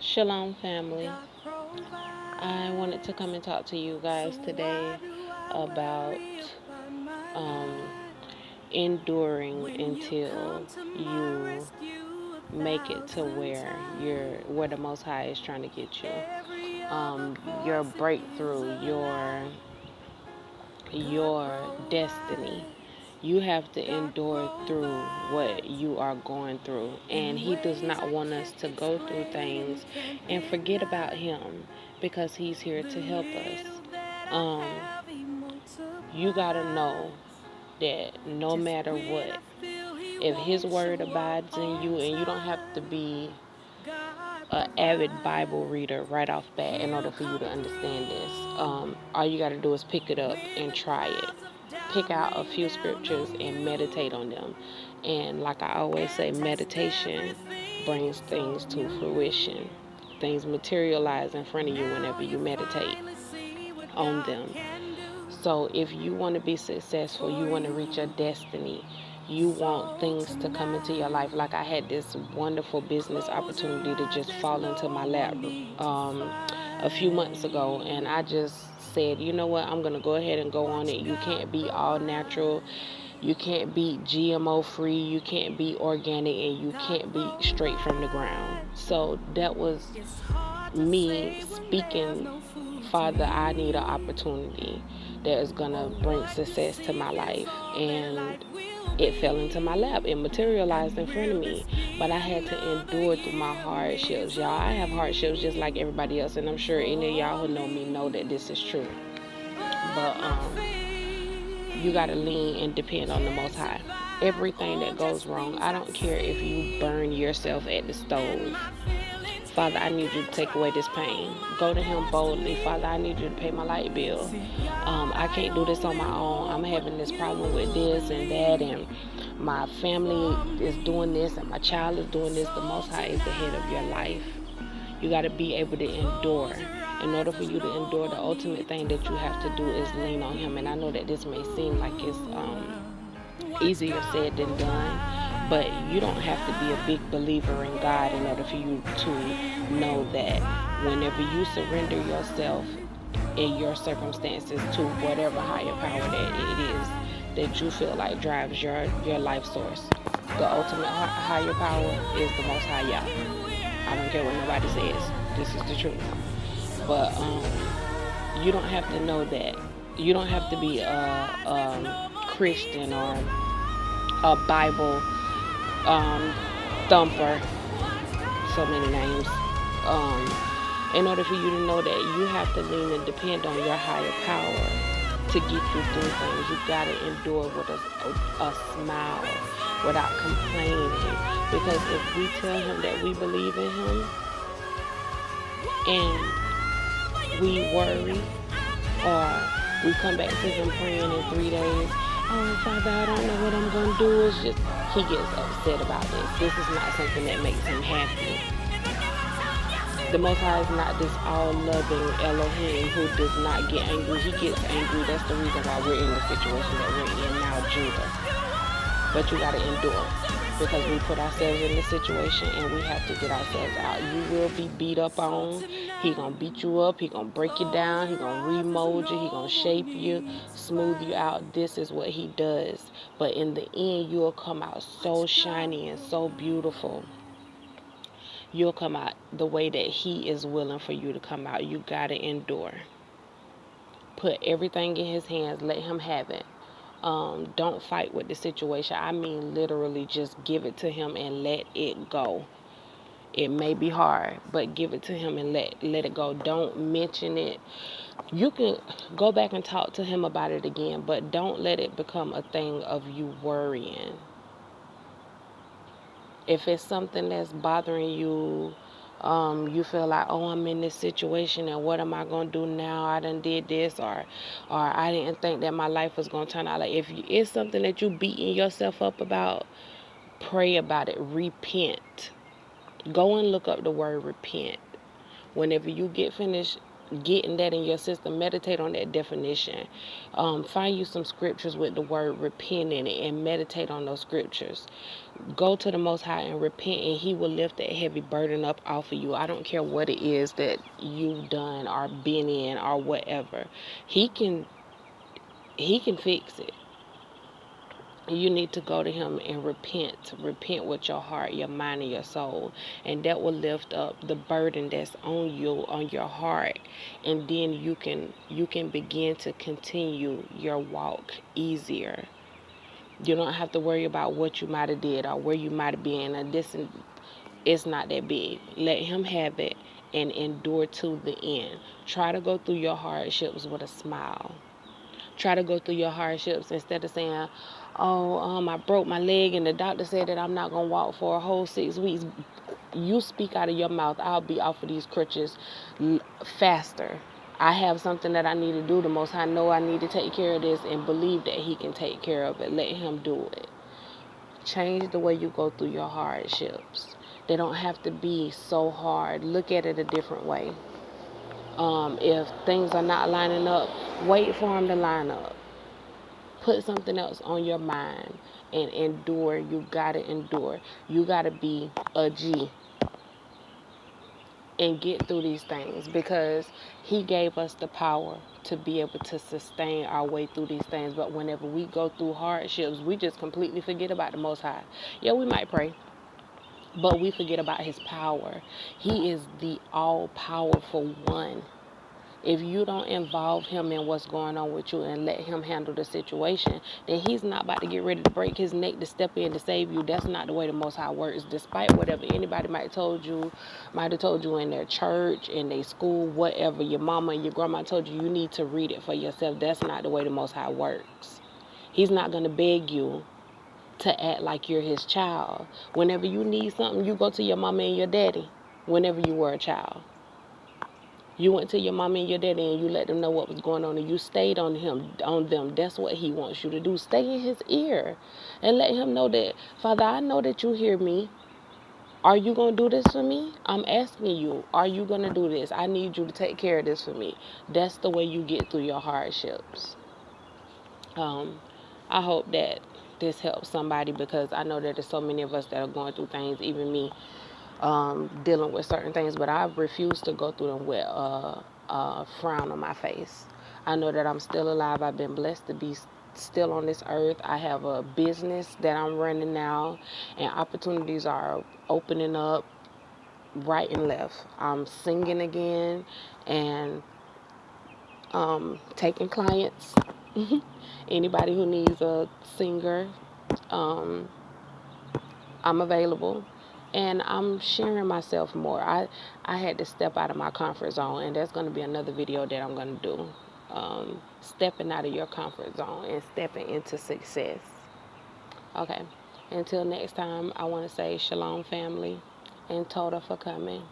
Shalom, family. I wanted to come and talk to you guys today about um, enduring until you make it to where the Most High is trying to get you. Your breakthrough, your destiny. You have to endure through what you are going through. And He does not want us to go through things and forget about Him because He's here to help us. You got to know that no matter what, if His word abides in you, and you don't have to be an avid Bible reader right off bat in order for you to understand this. All you got to do is pick it up and try it. Pick out a few scriptures and meditate on them. And like I always say, meditation brings things to fruition. Things materialize in front of you whenever you meditate on them. So if you want to be successful, you want to reach your destiny, you want things to come into your life. Like I had this wonderful business opportunity to just fall into my lap a few months ago, and I just said, you know what, I'm going to go ahead and go on it. You can't be all natural. You can't be GMO free. You can't be organic, and you can't be straight from the ground. So that was me speaking, Father, I need an opportunity that is going to bring success to my life. And it fell into my lap. It materialized in front of me. But I had to endure through my hardships. Y'all, I have hardships just like everybody else. And I'm sure any of y'all who know me know that this is true. But you got to lean and depend on the Most High. Everything that goes wrong, I don't care if you burn yourself at the stove. Father, I need you to take away this pain. Go to Him boldly. Father, I need you to pay my light bill. I can't do this on my own. I'm having this problem with this and that, and my family is doing this, and my child is doing this. The Most High is the head of your life. You got to be able to endure. In order for you to endure, the ultimate thing that you have to do is lean on Him. And I know that this may seem like it's easier said than done, but you don't have to be a big believer in God in order for you to know that whenever you surrender yourself in your circumstances to whatever higher power that it is that you feel like drives your life source, the ultimate higher power is the Most High YAH. I don't care what nobody says. This is the truth. But you don't have to know that. You don't have to be a Christian or a Bible thumper, so many names, in order for you to know that you have to lean and depend on your higher power to get you through things. You got to endure with a smile, without complaining, because if we tell Him that we believe in Him and we worry, or we come back to Him praying in 3 days, oh, Father, I don't know what I'm going to do. It's just, He gets upset about this. This is not something that makes Him happy. The Most High is not this all-loving Elohim who does not get angry. He gets angry. That's the reason why we're in the situation that we're in now, Judah. But you got to endure, because we put ourselves in this situation and we have to get ourselves out. You will be beat up on. He gonna beat you up. He gonna break you down. He gonna remold you. He gonna shape you, smooth you out. This is what He does. But in the end, you'll come out so shiny and so beautiful. You'll come out the way that He is willing for you to come out. You gotta endure. Put everything in His hands. Let Him have it. Don't fight with the situation. I mean, literally just give it to Him and let it go. It may be hard, but give it to Him and let it go. Don't mention it. You can go back and talk to Him about it again, but don't let it become a thing of you worrying. If it's something that's bothering you, you feel like, oh, I'm in this situation and what am I going to do now? I done did this, or I didn't think that my life was going to turn out like. If it's something that you beating yourself up about, pray about it. Repent. Go and look up the word repent. Whenever you get finished getting that in your system, meditate on that definition. Find you some scriptures with the word repent in it and meditate on those scriptures. Go to the Most High and repent, and He will lift that heavy burden up off of you. I don't care what it is that you've done or been in or whatever. He can fix it. You need to go to Him and repent with your heart, your mind, and your soul, and that will lift up the burden that's on you, on your heart, and then you can begin to continue your walk easier. You don't have to worry about what you might have did or where you might have been, and it's not that big. Let Him have it and endure to the end. Try to go through your hardships with a smile. Try to go through your hardships instead of saying, I broke my leg and the doctor said that I'm not going to walk for a whole 6 weeks. You speak out of your mouth, I'll be off of these crutches faster. I have something that I need to do. The Most High know I need to take care of this, and believe that He can take care of it. Let Him do it. Change the way you go through your hardships. They don't have to be so hard. Look at it a different way. If things are not lining up, wait for them to line up. Put something else on your mind and endure. You gotta endure. You gotta be a G and get through these things, because He gave us the power to be able to sustain our way through these things. But whenever we go through hardships, we just completely forget about the Most High. Yeah, we might pray, but we forget about His power. He is the all-powerful one. If you don't involve Him in what's going on with you and let Him handle the situation, then He's not about to get ready to break His neck to step in to save you. That's not the way the Most High works. Despite whatever anybody might have told you in their church, in their school, whatever, your mama and your grandma told you, you need to read it for yourself. That's not the way the Most High works. He's not going to beg you to act like you're His child. Whenever you need something, you go to your mama and your daddy. Whenever you were a child, you went to your mama and your daddy and you let them know what was going on, and you stayed on them. That's what He wants you to do. Stay in His ear and let Him know that, Father, I know that you hear me. Are you going to do this for me? I'm asking you, are you going to do this? I need you to take care of this for me. That's the way you get through your hardships. I hope that this helps somebody, because I know that there's so many of us that are going through things, even me, dealing with certain things, but I refuse to go through them with a frown on my face. I know that I'm still alive. I've been blessed to be still on this earth. I have a business that I'm running now, and opportunities are opening up right and left. I'm singing again and taking clients. Anybody who needs a singer, I'm available. And I'm sharing myself more. I had to step out of my comfort zone, and that's going to be another video that I'm going to do. Stepping out of your comfort zone and stepping into success. Okay. Until next time, I want to say shalom, family, and Toda for coming.